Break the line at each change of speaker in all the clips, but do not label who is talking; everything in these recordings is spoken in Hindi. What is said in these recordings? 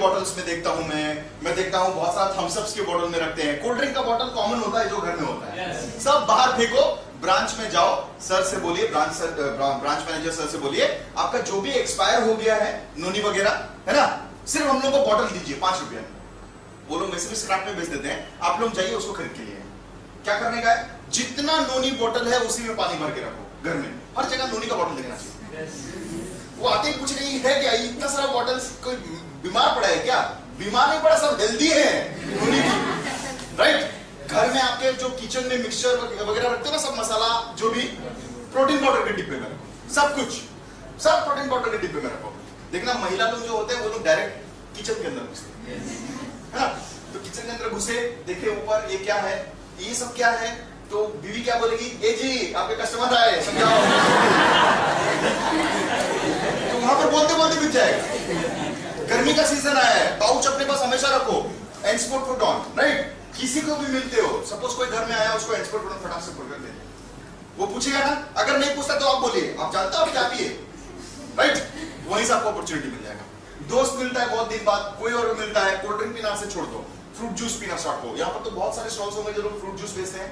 बॉटल्स में देखता हूं मैं देखता हूं बहुत सारा थम्स अप्स के बॉटल में रखते हैं। कोल्ड ड्रिंक का बॉटल कॉमन होता है जो घर में होता है। सब बाहर फेंको, ब्रांच में जाओ, सर से बोलिए, ब्रांच मैनेजर सर से बोलिए आपका जो भी एक्सपायर हो गया है नोनी वगैरह है ना, सिर्फ हम लोग को बॉटल दीजिए 5 रुपए में। वो लोग वैसे भी स्क्रैप में बेच देते हैं, आप लोग जाइए उसको खरीद के लिए। क्या करने का है, जितना नोनी बॉटल है उसी में पानी भर के रखो। घर में हर जगह नोनी का बॉटल देखना चाहिए। वो आते ही पूछ रही है क्या इतना सारा बॉटल्स, कोई बीमार पड़ा है क्या? बीमार नहीं पड़ा, सब हेल्दी है। राइट, घर में आपके जो किचन में मिक्सचर वगैरह रखते हो ना, सब मसाला जो भी, प्रोटीन पाउडर के डिब्बे में रखो। सब कुछ, सब प्रोटीन पाउडर के डिब्बे में रखो। देखना महिला लोग जो होते हैं वो लोग डायरेक्ट किचन के अंदर घुसते हैं, तो किचन के अंदर घुसे, देखे ऊपर ये क्या है, ये सब क्या है, तो बीवी क्या बोलेगी, ए जी आपके कस्टमर आए, समझाओ। तो वहां पर बोलते बोलते बिक जाएगा। गर्मी का सीजन आया है, पाउच अपने पास हमेशा रखो, एंडस्पोर्ट फॉर डॉन। राइट, किसी को भी मिलते हो, सपोज कोई घर में आया, उसको एंडस्पोर्ट फॉर डॉन फटाक से खोल कर दे, वो पूछेगा ना, अगर नहीं पूछता तो आप बोलिए आप जानते हो आप क्या पिए। राइट, वहीं से आपको अपॉर्चुनिटी मिल जाएगा। दोस्त मिलता है बहुत दिन बाद, कोई और मिलता है, कोल्ड ड्रिंक पीना से छोड़ दो, फ्रूट जूस पीना स्टार्ट करो। यहाँ पर तो बहुत सारे स्टॉल्स होंगे जो लोग फ्रूट जूस बेचते हैं,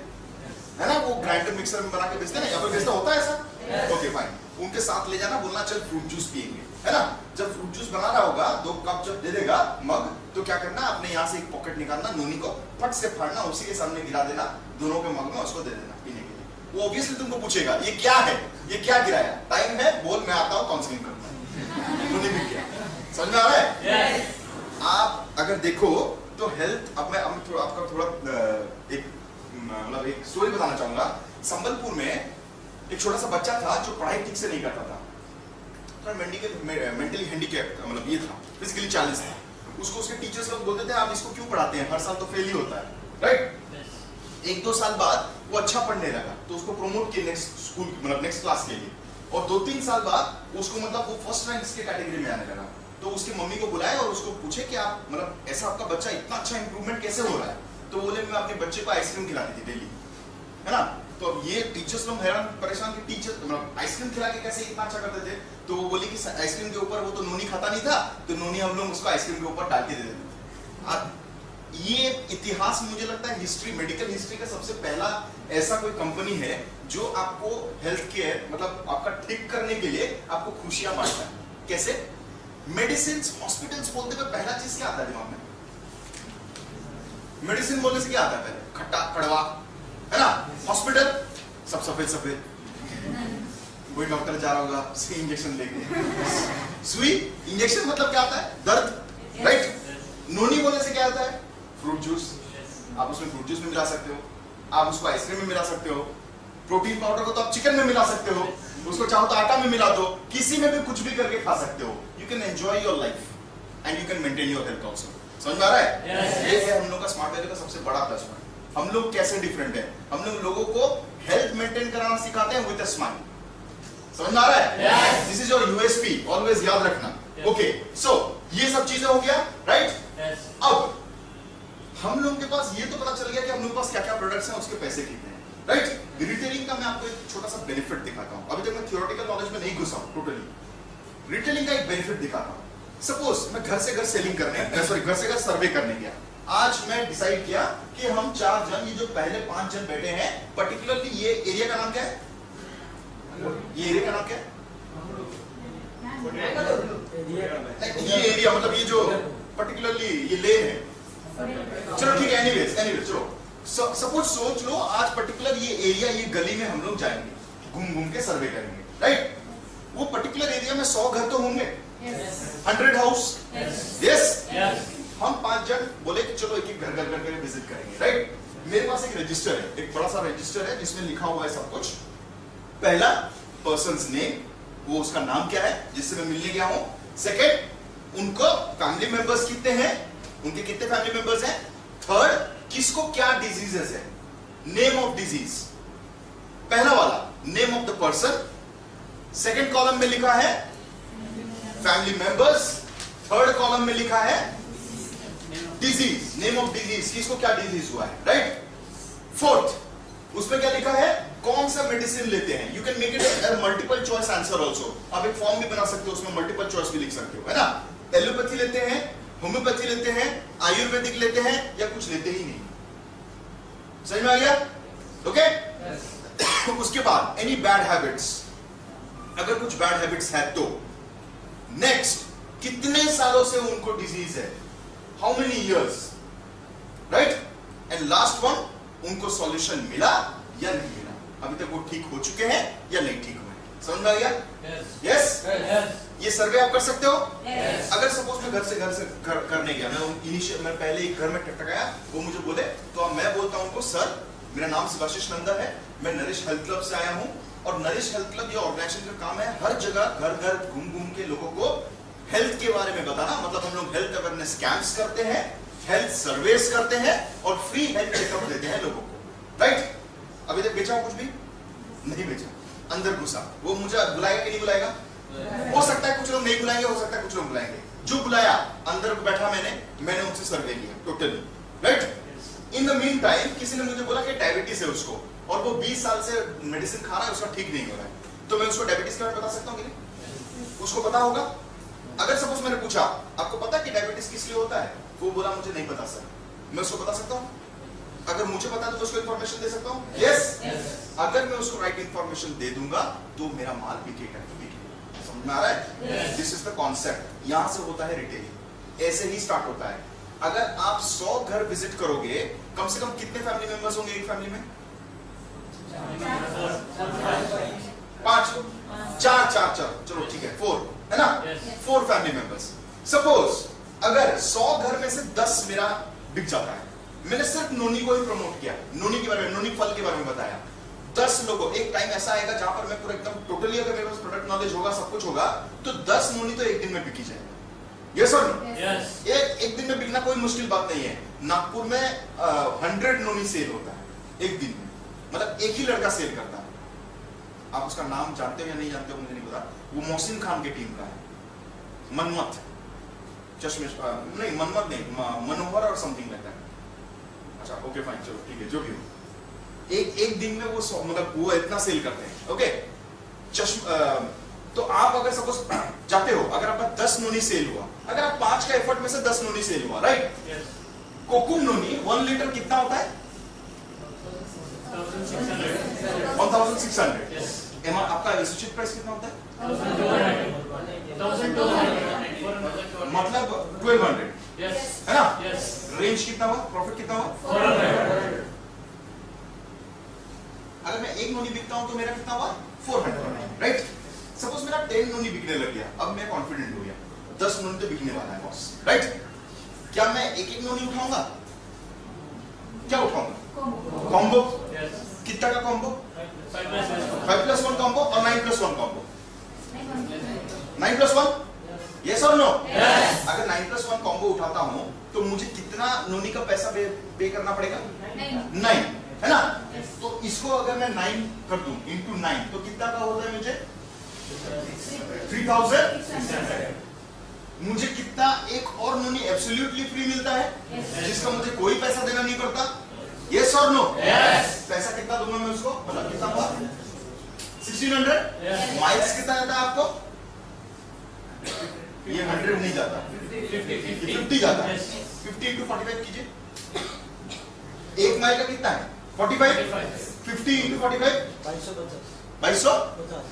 है ना, वो ग्राइंडर मिक्सर में बना के बेचते हैं ना, यहाँ पर बेचता होता है ऐसा। ओके फाइन, उनके साथ ले जाना, बोलना चल फ्रूट जूस पिएंगे, है ना। जब फ्रूट जूस बना रहा होगा, 2 कप जब दे देगा मग, तो क्या करना, अपने यहाँ से एक पॉकेट निकालना, नोनी को फट से फाड़ना, उसी के सामने गिरा देना, दोनों के मग में उसको दे देना पीने के लिए। वो ऑब्वियसली तुमको पूछेगा ये क्या है, ये क्या गिराया, टाइम है, बोल मैं आता हूँ काउंसलिंग करना। नोनी भी क्या, समझ में आ रहा है? आप अगर देखो तो हेल्थ, अब मैं आपका थोड़ा एक स्टोरी बताना चाहूंगा। संबलपुर में एक छोटा सा बच्चा था जो पढ़ाई ठीक से नहीं करता था, मेंटली हैंडीकैप, मतलब ये था, फिजिकली चैलेंज था। उसको उसके टीचर्स लोग बोलते थे आप इसको क्यों पढ़ाते हैं, हर साल तो फेल ही होता है। राइट, 1-2 साल बाद वो अच्छा पढ़ने लगा, तो उसको प्रमोट किया नेक्स्ट स्कूल, मतलब नेक्स्ट क्लास के लिए। और 2-3 साल बाद उसको, मतलब वो फर्स्ट रैंक के कैटेगरी में आने लगा। तो उसकी मम्मी को बुलाया और उसको पूछे कि आप, मतलब ऐसा आपका बच्चा इतना अच्छा इंप्रूवमेंट कैसे हो रहा है? तो बोले मैं अपने बच्चे को आइसक्रीम खिलाती थी डेली, है ना। तो ये टीचर्स लोग हैरान परेशान कि टीचर मतलब आइसक्रीम खिला के कैसे इतना अच्छा करते थे। तो वो बोली कि आइसक्रीम के ऊपर वो तो नोनी खाता नहीं था, तो नोनी हम लोग उसको आइसक्रीम के ऊपर डाल के दे देते थे। ये इतिहास, मुझे लगता है हिस्ट्री, मेडिकल हिस्ट्री का सबसे पहला ऐसा कोई कंपनी है जो आपको हेल्थ केयर, मतलब आपका ठीक करने के लिए आपको खुशियां बांटता है। कैसे? मेडिसिन, हॉस्पिटल्स बोलते हुए पहला चीज क्या आता है दिमाग में? मेडिसिन बोलने से क्या आता है पहले? खट्टा कड़वा, है ना। हॉस्पिटल सब सफेद सफेद, कोई डॉक्टर जा रहा होगा सुई इंजेक्शन लेके, सुई इंजेक्शन मतलब क्या आता है? दर्द। राइट, नोनी बोलने से क्या आता है? Fruit juice. आप उसमें फ्रूट जूस में मिला सकते हो, आप उसको आइसक्रीम में मिला सकते हो, प्रोटीन पाउडर को तो आप चिकन में मिला सकते हो, उसको चाहो तो आटा में मिला दो, किसी में भी कुछ भी करके खा सकते हो। You can enjoy your life and you can maintain your health also. समझ में आ रहा है? ये है हम लोग का स्मार्ट वैल्यू का सबसे बड़ा प्लस पॉइंट। हम लोग कैसे डिफरेंट है, हम लोगों को हेल्थ मेंटेन कराना सिखाते हैं विद अ स्माइल। समझ में आ रहा है? This is your USP, always याद रखना। ओके, सो ये सब चीजें हो गया, राइट। अब हम लोग के पास ये तो पता चल गया कि हम लोग के पास क्या क्या प्रोडक्ट्स हैं, उसके पैसे कितने हैं, राइट। रिटेलिंग का मैं आपको एक छोटा सा बेनिफिट दिखाता हूं। अभी तक मैं थियोरेटिकल नॉलेज में नहीं घुसा हूं टोटली। रिटेलिंग का एक बेनिफिट दिखाता हूं। सपोज मैं घर से घर सेलिंग करने, सॉरी घर से घर सर्वे करने गया। आज मैं डिसाइड किया कि हम 4 जन, ये जो पहले 5 जन बैठे हैं, पर्टिकुलरली ये एरिया का नाम क्या है? ये एरिया का नाम क्या है? ये एरिया मतलब ये जो पर्टिकुलरली ये लेन है, चलो ठीक है, एनीवेज चलो सपोज सोच लो आज पर्टिकुलर ये एरिया, ये गली में हम लोग जाएंगे, घूम घूम के सर्वे करेंगे, राइट। वो पर्टिकुलर एरिया में 100 घर तो होंगे, 100 हाउस, यस। हम 5 जन बोले कि चलो एक एक घर करके विजिट करेंगे, राइट। मेरे पास एक रजिस्टर है, एक बड़ा सा रजिस्टर है जिसमें लिखा हुआ है सब कुछ। पहला पर्सन्स नेम, वो उसका नाम क्या है जिससे मैं मिलने गया हूं। सेकंड, उनको फैमिली मेंबर्स कितने हैं, उनके कितने फैमिली मेंबर्स हैं। थर्ड, किसको क्या डिजीजेस है, नेम ऑफ डिजीज। पहला वाला name of the person, second column में लिखा है फैमिली मेंबर्स, थर्ड कॉलम में लिखा है डिजीज, नेम ऑफ डिजीज, किसको क्या डिजीज हुआ है, राइट। फोर्थ, उसमें क्या लिखा है, कौन सा मेडिसिन लेते हैं। You can make it multiple choice answer also. आप एक फॉर्म भी बना सकते हो, उसमें मल्टीपल चॉइस भी लिख सकते हो, है ना। एलोपैथी लेते हैं, होम्योपैथी लेते हैं, आयुर्वेदिक लेते हैं, या कुछ लेते ही नहीं। समझ में आ गया? ओके? उसके बाद एनी बैड हैबिट्स, अगर कुछ बैड हैबिट्स है तो नेक्स्ट कितने सालों से उनको डिजीज है, how many years, right? And last one, उनको सॉल्यूशन मिला या नहीं मिला, अभी तक वो ठीक हो चुके हैं या नहीं ठीक हुए। समझ में आ गया? यस? ये सर्वे आप कर सकते हो? yes. अगर सपोज मैं घर से करने गया, मैं पहले एक घर में टकराया, वो मुझे बोले तो अब मैं बोलता हूं उनको, सर मेरा नाम शिवाशीष नंदा है, मैं नरिश हेल्थ क्लब से आया हूं, और नरिश हेल्थ क्लब ये ऑर्गेनाइजेशन का काम है हर जगह घर घर घूम घूम के लोगों को हेल्थ के बारे में बताना। मतलब हम लोग हेल्थ अवेयरनेस कैंप्स करते हैं, हेल्थ सर्वेस करते हैं और फ्री हेल्थ चेकअप देते हैं लोगों को, राइट? अभी तक बेचा कुछ भी नहीं बेचा, अंदर घुसा, वो मुझे बुलाएगा कि नहीं बुलाएगा? हो सकता है कुछ लोग नहीं बुलाएंगे, हो सकता है कुछ लोग बुलाएंगे। जो बुलाया अंदर बैठा मैंने उनसे सर्वे किया totally, right? In the mean time किसी ने मुझे बोला कि डायबिटीज है उसको, और वो 20 साल से मेडिसिन खा रहा है, उसका ठीक नहीं हो रहा है, तो मैं उसको डायबिटीज के बारे में बता सकता हूँ कि नहीं? उसको पता होगा। अगर सपोज मैंने पूछा आपको पता है कि डायबिटीज किस लिए होता है, वो बोला मुझे नहीं पता सर, मैं उसको बता सकता हूँ? अगर मुझे पता है तो उसको इंफॉर्मेशन दे सकता हूँ? यस। अगर मैं उसको राइट इंफॉर्मेशन दे दूंगा तो मेरा माल बिकेगा। समझ में आ रहा है? This is the concept. यहां से होता है रिटेलिंग, ऐसे ही स्टार्ट होता है। अगर आप 100 घर विजिट करोगे, कम से कम कितने फैमिली मेंबर्स होंगे एक फैमिली में? 5, 4, चलो ठीक है, 4 है ना? 4 फैमिली मेंबर्स। सपोज अगर 100 घर में से 10 मेरा बिक जाता है, मैंने सिर्फ नोनी को ही प्रमोट किया, नोनी के बारे में, नोनी फल के बारे में बताया, 10 लोगों, एक टाइम ऐसा आएगा जहां पर मैं पूरा एकदम टोटली, अगर मेरे पास प्रोडक्ट नॉलेज होगा, सब कुछ होगा, तो 10 नोनी तो एक दिन में बिकी जाएगा। यस और नो? एक दिन में बिकना कोई मुश्किल बात नहीं है। नागपुर में 100 नोनी सेल होता है एक दिन में, मतलब एक ही लड़का सेल करता है। आप उसका नाम जानते हो या नहीं जानते हो मुझे नहीं पता, वो मोहसिन खान की टीम का है, मनमत चश्मे नहीं, मनमत नहीं, मनोहर और समथिंग लाइक दैट। अच्छा ओके फाइन, चलो ठीक है, जो भी हो, एक दिन में वो मतलब वो इतना सेल करते हैं। ओके, तो आप अगर सपोज जाते हो, अगर आपका 10 नोनी सेल हुआ, अगर आप 5 का एफर्ट में से 10 नोनी सेल हुआ, राइट? कोकुम नोनी 1 लीटर कितना होता है? 1600। आपका एसोसिएट प्राइस कितना होता है? 1200, मतलब 1200 है ना? रेंज कितना हुआ, प्रॉफिट कितना हुआ? 400। अगर मैं एक नोनी बिकता हूं तो मेरा कितना हुआ? 400, राइट? सपोज मेरा 10 नोनी बिकने लग गया, अब मैं कॉन्फिडेंट हो गया, 10 नोनी तो बिकने वाला है बॉस, राइट? क्या मैं एक नोनी उठाऊंगा? क्या उठाऊंगा? कॉम्बो। कितना का कॉम्बो? 5+1 कॉम्बो और 9+1 कॉम्बो। 9+1? यस और नो? अगर 9+1 कॉम्बो उठाता हूं तो मुझे कितना नोनी का पैसा पे करना पड़ेगा? 9, है ना? तो इसको अगर मैं 9 कर दूं इंटू 9 तो कितना का होता है मुझे? 3600। मुझे कितना एक और नोनी एब्सोल्युटली फ्री मिलता है, जिसका मुझे कोई पैसा देना नहीं पड़ता। यस और नो? पैसा कितना दूंगा मैं उसको, मतलब कितना हुआ? 1600। माइल्स कितना जाता है आपको? ये 100 नहीं जाता, 50 जाता है। 50 इंटू 45 कीजिए, एक माइल का कितना है? 45। 50 इंटू 45 2250।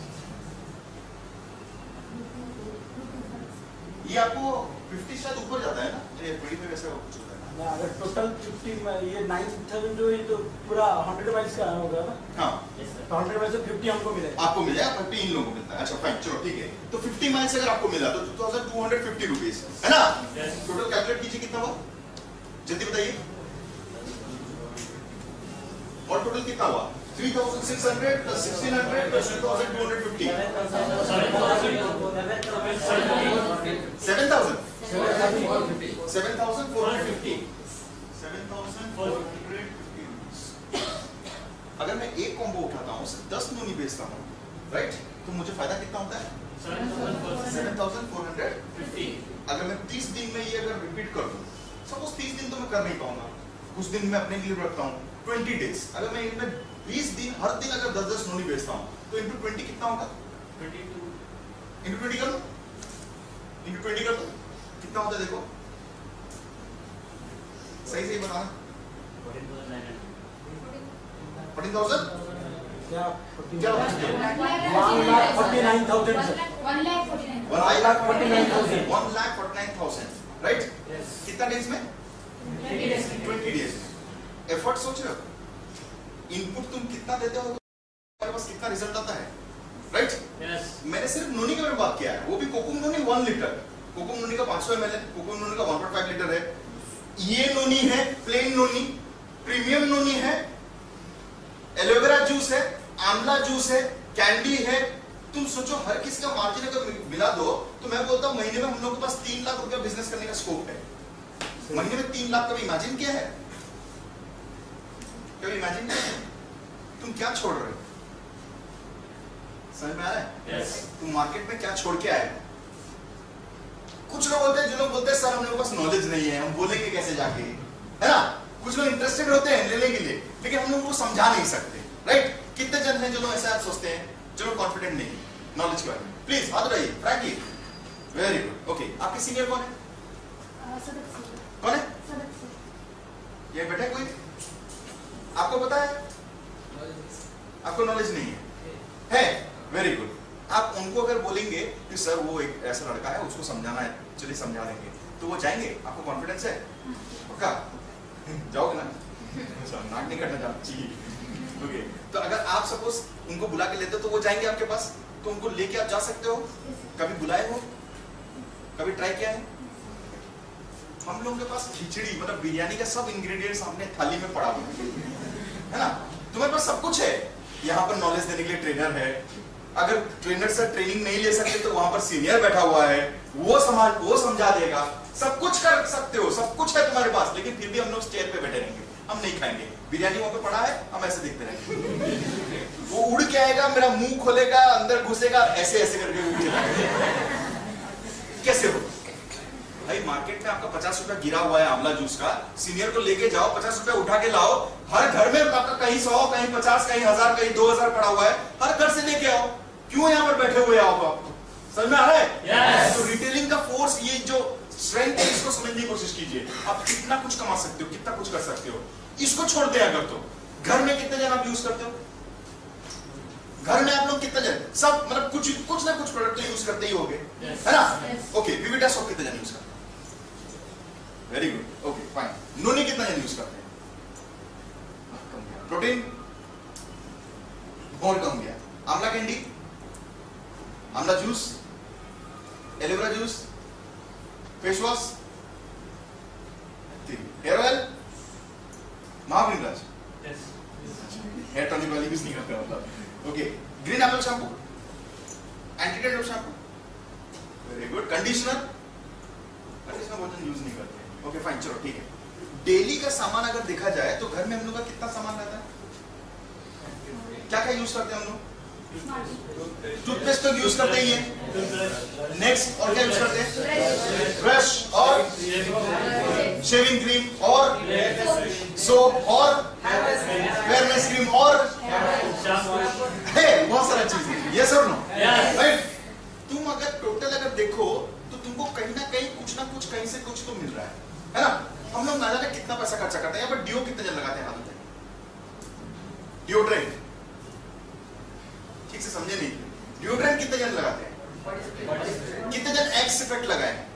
ये आपको 50 शायद ऊपर जाता है ना, ये 25 वैसे कुछ होता है ना।
अगर टोटल 50 में ये 9000 जो ये तो पूरा 100 माइल्स का होगा ना?
हाँ,
तो 100 माइल्स से 50 हमको मिलेगा।
आपको मिल जाएगा, 50 इन लोगों को मिलता है। अच्छा फाइन, चलो ठीक है, तो 50 माइल्स अगर आपको मिला तो 2250 रुपीस है ना? टोटल कैलकुलेट कीजिए कितना हुआ, जल्दी बताइए। और टोटल कितना हुआ? 3600 plus 1600 plus 2250। 7000 7450। 7450। अगर मैं एक कॉम्बो उठाता हूँ, 10 नोनी बेचता हूँ, राइट? तो मुझे फायदा कितना होता है? 7450। अगर मैं 30 दिन में ये अगर रिपीट कर दूं, सपोज 30 दिन तो मैं कर नहीं पाऊंगा, कुछ दिन मैं अपने लिए रखता हूँ, 20 डेज। अगर मैं इनमें 20 दिन हर दिन अगर 10-10 नोनी बेचता हूँ तो इंटू 20 कितना होगा? 22 इंटू 20 कर दो, इंटू 20 कर दो, कितना होता है देखो? सही सही बताना। 14,000
क्या?
1,49,000 sir.
1,49,000.
1,49,000 राइट? कितना डेज में? 20 डेज। एफर्ट सोच रहे हो, इनपुट तुम कितना देते हो, तुम्हारे पास कितना रिजल्ट आता है, राइट? मैंने सिर्फ नोनी के बारे में बात किया है, वो भी कोकुम नोनी 1 लीटर। कोकुम नोनी का 500 ml है, कोकुम नोनी का 1.5 लीटर है। ये नोनी है प्लेन नोनी, प्रीमियम नोनी है, एलोवेरा जूस है, आंवला जूस है, कैंडी है। तुम सोचो हर किसी का मार्जिन अगर मिला दो तो मैं बोलता हूं महीने में हम लोग के पास 3 लाख रुपया बिजनेस करने का स्कोप है। महीने में 3 लाख, कभी इमेजिन किया है? कभी इमेजिन किया है? तुम क्या छोड़ रहे हो? समझ में आ रहा है? तुम मार्केट में क्या छोड़ के आए? कुछ लोग होते हैं, जो लोग बोलते हैं सर हम लोगों के पास नॉलेज नहीं है, हम बोलेंगे कैसे जाके, है ना? कुछ लोग इंटरेस्टेड होते हैं लेने के लिए, लेकिन हम लोग वो समझा नहीं सकते, राइट? कितने जन हैं जो लोग ऐसा सोचते हैं, जो लोग कॉन्फिडेंट नहीं नॉलेज के बारे में? प्लीज हाथ उठाइए, फ्रैंकली। Very good, okay. आपके सीनियर कौन है? कौन है? ये बैठे कोई? आपको पता है? आपको नॉलेज नहीं है? Very good. आप उनको अगर बोलेंगे कि सर वो एक ऐसा लड़का है, उसको समझाना है, चलिए समझा देंगे, तो वो जाएंगे? आपको कॉन्फिडेंस है? पक्का जाओगे ना? नाक नहीं करना चाहिए। ओके, तो अगर आप सपोज उनको बुला के लेते हो तो वो जाएंगे आपके पास, तो उनको लेके आप जा सकते हो? कभी बुलाए हो? कभी ट्राई किया है? हम लोगों के पास खिचड़ी मतलब बिरयानी का सब इंग्रेडिएंट सामने थाली में पड़ा हुआ है ना? तुम्हारे पास सब कुछ है। यहाँ पर नॉलेज देने के लिए ट्रेनर है, अगर ट्रेनर से ट्रेनिंग नहीं ले सकते तो वहां पर सीनियर बैठा हुआ है, वो समझा देगा, सब कुछ कर सकते हो, सब कुछ है तुम्हारे पास, लेकिन फिर भी हम लोग चेयर पे बैठे रहेंगे, हम नहीं खाएंगे। बिरयानी वहां पे पड़ा है, हम ऐसे देखते रहेंगे। वो उड़ के आएगा, मेरा मुंह खोलेगा, अंदर घुसेगा, ऐसे ऐसे करके उड़ के कैसे हो भाई? मार्केट में आपका 50 रुपया गिरा हुआ है आंवला जूस का, सीनियर को लेके जाओ, 50 रुपया उठा के लाओ, हर घर में आपका कहीं 100, कहीं 50, कहीं 1000, कहीं 2000 पड़ा हुआ है, हर घर से लेके आओ। क्यों यहाँ पर बैठे हुए आप? समझ में आ रहा है? तो रिटेलिंग का फोर्स, ये जो स्ट्रेंथ है, इसको समझने की कोशिश कीजिए। आप कितना कुछ कमा सकते हो, कितना कुछ कर सकते हो। इसको छोड़ दे अगर तो घर में कितने जन आप यूज करते हो? घर में आप लोग कितने जन सब मतलब कुछ ना कुछ प्रोडक्ट यूज करते ही होंगे, है ना? ओके, विविटा सोप कितने जन यूज करते हैं? Very good, okay fine. Noni कितना जन यूज करते हैं? प्रोटीन और कम गया। Amla candy, amla juice, aloe vera juice, face wash, hair oil, Mahavir Raj hair tonic वाली यूज नहीं करते मतलब। Okay, green apple shampoo, anti tan shampoo, very good. Conditioner बहुत यूज नहीं करते। ओके फाइन, चलो ठीक है। डेली का सामान अगर देखा जाए तो घर में हम लोग का कितना सामान रहता है? क्या क्या यूज करते हैं हम लोग? टूथपेस्ट तो यूज करते ही हैं। नेक्स्ट और क्या यूज करते हैं? ब्रश और शेविंग क्रीम और सोप और फेयरनेस क्रीम और बहुत सारा चीज है। यस और नो? राइट। तुम अगर टोटल अगर देखो तो तुमको कहीं ना कहीं कुछ कहीं से कुछ तो मिल रहा है ना? हम लोग ना जाने कितना पैसा खर्चा करते हैं। यहाँ पर डिओ कितने जन लगाते हैं? हाथ में डिओड्रेंट ठीक से समझे नहीं। डिओड्रेंट कितने जन लगाते हैं? कितने जन एक्स इफेक्ट लगाए?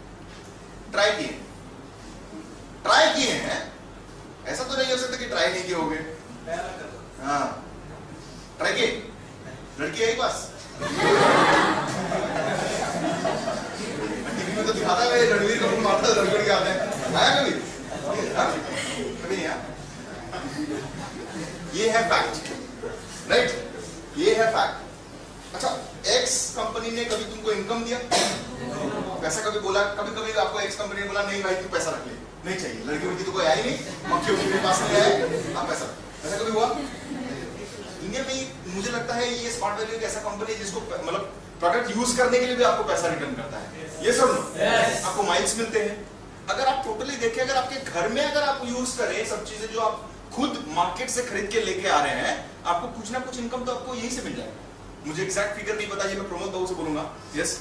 ट्राई किए हैं? ऐसा तो नहीं हो सकता कि ट्राई नहीं किए होंगे। हाँ, ट्राई किए? लड़की है पास? टीवी में तो दिखाता है रणवीर कपूर मारता है, लड़के के आते हैं। आया कभी? कभी नहीं आया। ये है फैक्ट, राइट? ये है फैक्ट। अच्छा, एक्स कंपनी ने कभी तुमको इनकम दिया? पैसा कभी बोला? कभी आपको एक्स कंपनी ने बोला नहीं भाई तू पैसा रख ले, नहीं चाहिए, लड़की उड़की तो कोई आई नहीं, मक्खी उड़की के पास नहीं आए, आप पैसा, ऐसा कभी हुआ? इंडिया में मुझे लगता है ये स्मार्ट वैल्यू एक ऐसा कंपनी है जिसको मतलब प्रोडक्ट यूज करने के लिए भी आपको पैसा रिटर्न करता है। ये सब आपको माइल्स मिलते हैं। अगर आप टोटली देखें, अगर आपके घर में अगर आप यूज करें सब चीजें जो आप खुद मार्केट से खरीद के लेके आ रहे हैं, आपको कुछ ना कुछ इनकम तो आपको यहीं से मिल जाएगा। मुझे एग्जैक्ट फिगर नहीं पता, ये मैं प्रमोद बाबू से बोलूंगा। यस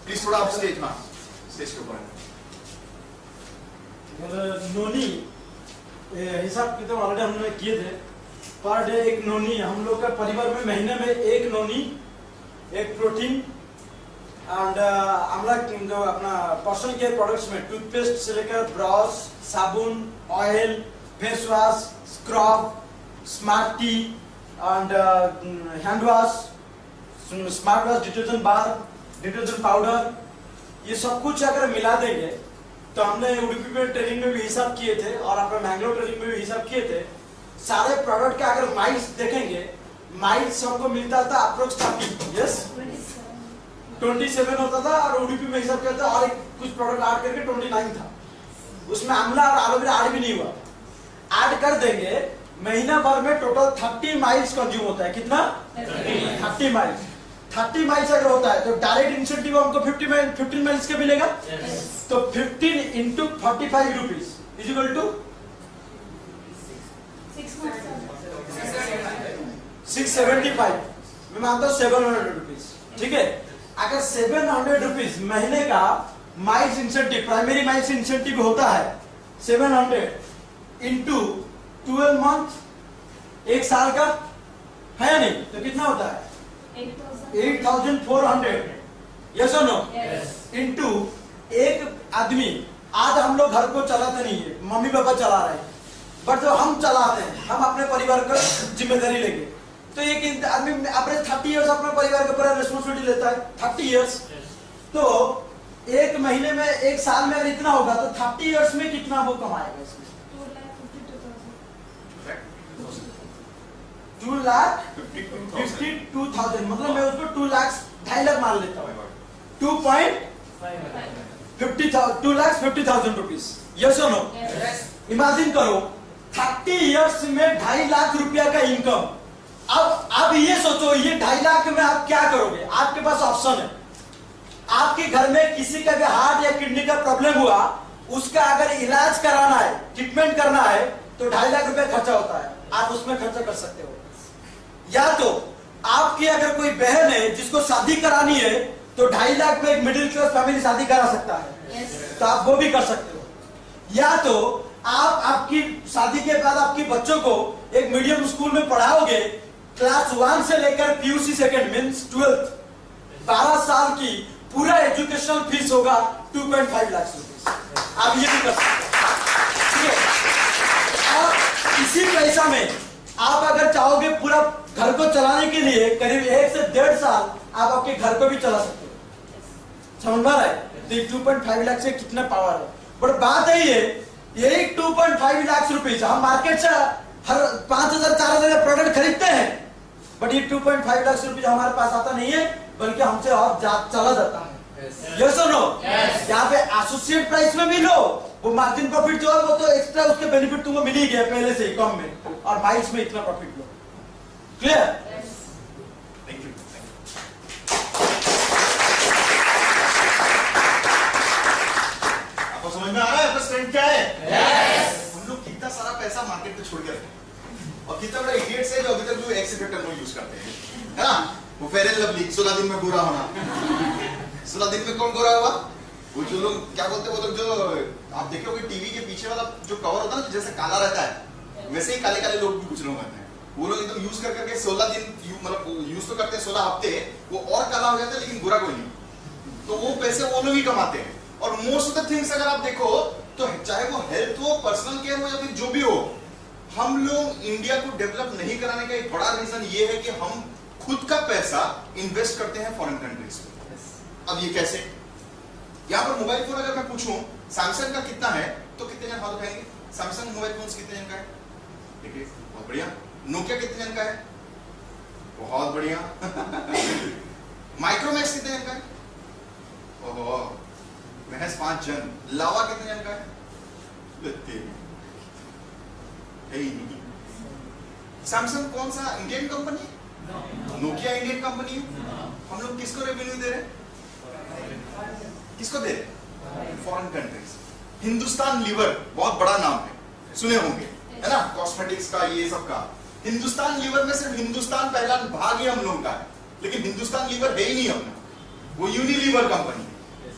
प्लीज, थोड़ा आप स्टेज, हाँ स्टेज के ऊपर।
नोनी हिसाब किताब ऑलरेडी हमने किए थे। पर डे एक नोनी, हम लोग का परिवार में महीने में एक नोनी, एक प्रोटीन एंड আমরা जो अपना पर्सनल केयर प्रोडक्ट्स में टूथपेस्ट से लेकर ब्रश, साबुन, oil, face wash, scrub, smart T and hand wash, smart wash, detergent bar, detergent powder, ये सब कुछ अगर मिला देंगे तो हमने उडुपी में ट्रेनिंग में भी हिसाब किए थे और अपने मैंगलोर ट्रेनिंग में भी हिसाब किए थे। सारे प्रोडक्ट का अगर माइल्स देखेंगे, माइल्स हमको मिलता था अप्रोक्स 30, यस 27 होता था और उडुपी में हिसाब किया था और एक कुछ प्रोडक्ट ऐड करके 29 था। उसमें आंवला और एलोवेरा ऐड भी नहीं हुआ। ऐड कर देंगे, महीना भर में टोटल 30 माइल्स कंज्यूम होता है। कितना? 30 माइल्स। 30 माइल्स अगर होता है तो डायरेक्ट इंसेंटिव हमको 15 माइल्स का मिलेगा। तो 15 into 45 rupees is equal to 675। मैं मानता हूँ 700 रुपीज, ठीक है। अगर 700 रुपीज महीने का miles incentive, primary miles incentive होता है 700 इंटू 12 मंथ, एक साल का है या नहीं, तो कितना होता है 8,400, यस और नो, इंटू एक आदमी। आज हम लोग घर को चलाते नहीं है, मम्मी पापा चला रहे हैं, बट जो हम चलाते हैं, हम अपने परिवार का जिम्मेदारी लेंगे। तो एक आदमी अपने 30 इयर्स अपने परिवार के ऊपर रिस्पॉन्सिबिलिटी लेता है, 30 इयर्स। तो एक महीने में, एक साल में अगर इतना होगा तो 30 इयर्स में कितना वो कमाएगा इसमें? 2,52,000। मतलब मैं उसको 2 लाख 2.5 लाख मान लेता हूँ। 2,50,000 रुपीज, यस और नो। इमेजिन करो 30 इयर्स में 2.5 लाख रुपया का इनकम। अब ये सोचो, ये 2.5 लाख में आप क्या करोगे? आपके पास ऑप्शन है। आपके घर में किसी का भी हार्ट या किडनी का प्रॉब्लम हुआ, उसका अगर इलाज कराना है, ट्रीटमेंट करना है, तो 2.5 लाख रुपया खर्चा होता है। आप उसमें खर्चा कर सकते हो। या तो आपकी अगर कोई बहन है जिसको शादी करानी है, तो 2.5 लाख में एक मिडिल क्लास फैमिली शादी करा सकता है, तो आप वो भी कर सकते हो। या तो आप आपकी शादी के बाद आपके बच्चों को एक मीडियम स्कूल में पढ़ाओगे, क्लास 1 से लेकर PUC सेकेंड मींस 12th, 12 साल की पूरा एजुकेशनल फीस होगा 2.5 लाख रुपीज। आप ये भी कर सकते हैं। और इसी पैसा में आप अगर चाहोगे पूरा घर को चलाने के लिए करीब 1 से 1.5 साल आप आपके घर को भी चला सकते हो। समझ में आ रहा है? तो 2.5 लाख से कितना पावर है। बट बात है यही 2.5 लाख रुपीज हम मार्केट से हर 5,000 4,000 प्रोडक्ट खरीदते हैं, बट ये 2.5 लाख रुपीज हमारे पास आता नहीं है, बल्कि हमसे और चला जाता है। यस और नो? यहाँ पे एसोसिएट प्राइस में भी लो, वो मार्जिन प्रॉफिट जो है वो तो एक्स्ट्रा उसके बेनिफिट तुमको मिल ही गया पहले से ही कम में, और माइल्स में इतना profit low. Clear?
Thank you. आपको समझ में आ रहा है आपका स्ट्रेंथ क्या है? हम लोग कितना सारा पैसा मार्केट में छोड़ के रखे और कितना बड़ा इडियट्स है जो अभी तक जो एक्सीडेंटल यूज करते हैं, है ना? वो फेयर एंड लवली 16 दिन में बुरा होना। 16 दिन में कौन गोरा हुआ? वो जो लोग क्या बोलते हैं, वो लोग जो आप देख लोगे टीवी के पीछे वाला जो कवर होता है ना, जैसे काला रहता है, वैसे ही काले काले लोग भी कुछ लोग होते हैं। वो लोग एकदम यूज कर करके 16 दिन मतलब यूज तो करते हैं 16 हफ्ते, वो और काला हो जाता है, लेकिन बुरा कोई नहीं। तो वो पैसे वो लोग ही कमाते हैं। और मोस्ट ऑफ द थिंग्स अगर आप देखो तो चाहे वो हेल्थ हो, पर्सनल केयर हो या फिर जो भी हो, हम लोग इंडिया को डेवलप नहीं कराने का एक बड़ा रीजन ये है कि हम खुद का पैसा इन्वेस्ट करते हैं फॉरेन कंट्रीज में। अब ये कैसे? यहाँ पर मोबाइल फोन अगर मैं पूछूं सैमसंग का कितना है तो कितने जन हाथ उठाएंगे? सैमसंग मोबाइल फोन कितने जन का है? देखिए बहुत बढ़िया। नोकिया कितने जन का है? बहुत बढ़िया। माइक्रोमैक्स कितने जन का है? ओहो महज 5 जन। लावा कितने जन का है? सैमसंग कौन सा Indian company? Nokia Indian company है। हम लोग किसको रेवेन्यू दे रहे? किसको दे रहे? Foreign countries. हिंदुस्तान लीवर बहुत बड़ा नाम है, सुने होंगे, है ना? कॉस्मेटिक्स का, ये सब का। हिंदुस्तान लीवर में सिर्फ हिंदुस्तान पहला भाग ही हम लोग का है, लेकिन हिंदुस्तान लीवर है ही नहीं अपना, वो यूनिलीवर कंपनी है,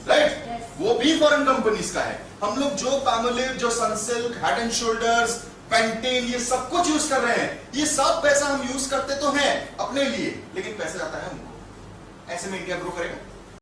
राइट? वो भी फॉरेन कंपनीज का है। हम लोग जो पैमोलिव, जो Sunsilk, head and shoulders, pentane, ये सब कुछ यूज कर रहे हैं। ये सब पैसा हम यूज करते तो हैं अपने लिए, लेकिन पैसा जाता है हमको। ऐसे में इंडिया ग्रो करेगा?